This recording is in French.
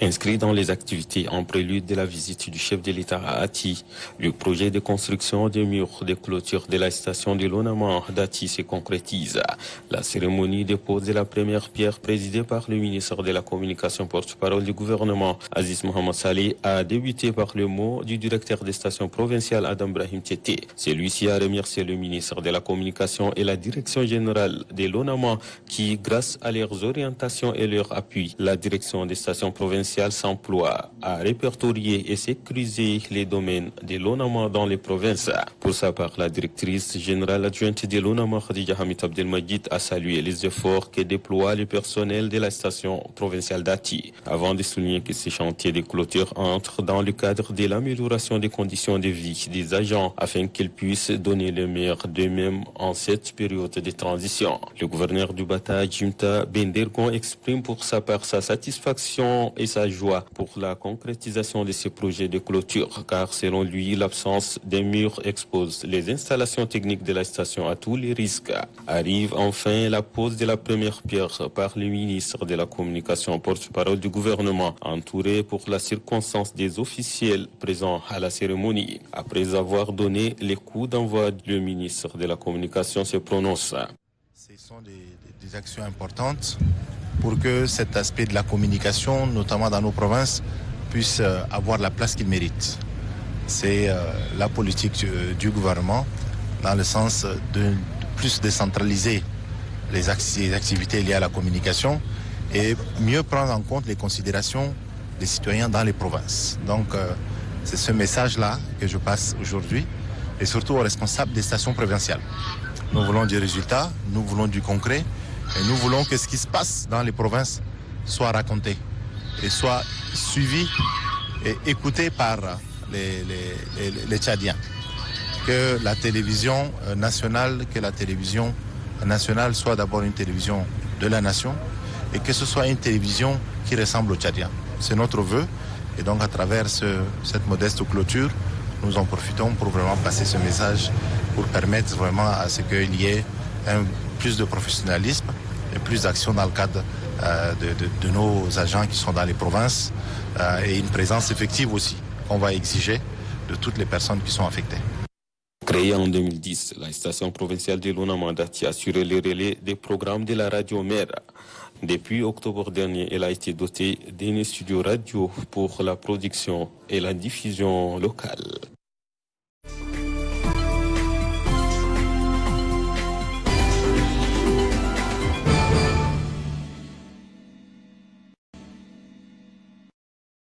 Inscrit dans les activités en prélude de la visite du chef de l'État à Ati, le projet de construction des murs de clôture de la station de l'Onama d'Ati se concrétise. La cérémonie de pose de la première pierre présidée par le ministre de la Communication porte-parole du gouvernement, Aziz Mohamed Saleh, a débuté par le mot du directeur des stations provinciales Adam Brahim Tete. Celui-ci a remercié le ministre de la Communication et la direction générale de l'Onama qui, grâce à leurs orientations et leur appui, la direction des stations provinciales s'emploie à répertorier et sécuriser les domaines de l'ONAMA dans les provinces. Pour sa part, la directrice générale adjointe de l'ONAMA, Khadija Hamid Abdelmajid, a salué les efforts que déploie le personnel de la station provinciale d'Ati, avant de souligner que ces chantiers de clôture entrent dans le cadre de l'amélioration des conditions de vie des agents afin qu'ils puissent donner le meilleur d'eux-mêmes en cette période de transition. Le gouverneur du Bata, Jimta Bendergon, exprime pour sa part sa satisfaction et sa joie pour la concrétisation de ces projets de clôture, car selon lui, l'absence des murs expose les installations techniques de la station à tous les risques. Arrive enfin la pose de la première pierre par le ministre de la Communication, porte-parole du gouvernement, entouré pour la circonstance des officiels présents à la cérémonie. Après avoir donné les coups d'envoi, le ministre de la Communication se prononce. Ce sont des actions importantes pour que cet aspect de la communication, notamment dans nos provinces, puisse avoir la place qu'il mérite. C'est la politique du gouvernement dans le sens de plus décentraliser les activités liées à la communication et mieux prendre en compte les considérations des citoyens dans les provinces. Donc c'est ce message-là que je passe aujourd'hui et surtout aux responsables des stations provinciales. Nous voulons du résultat, nous voulons du concret. Et nous voulons que ce qui se passe dans les provinces soit raconté et soit suivi et écouté par les Tchadiens. Que la télévision nationale soit d'abord une télévision de la nation et que ce soit une télévision qui ressemble aux Tchadiens. C'est notre vœu et donc à travers cette modeste clôture, nous en profitons pour vraiment passer ce message pour permettre vraiment à ce qu'il y ait plus de professionnalisme et plus d'action dans le cadre de nos agents qui sont dans les provinces et une présence effective aussi qu'on va exiger de toutes les personnes qui sont affectées. Créée en 2010, la station provinciale de l'ONAMA d'Ati assurait le relais des programmes de la radio mère. Depuis octobre dernier, elle a été dotée d'un studio radio pour la production et la diffusion locale.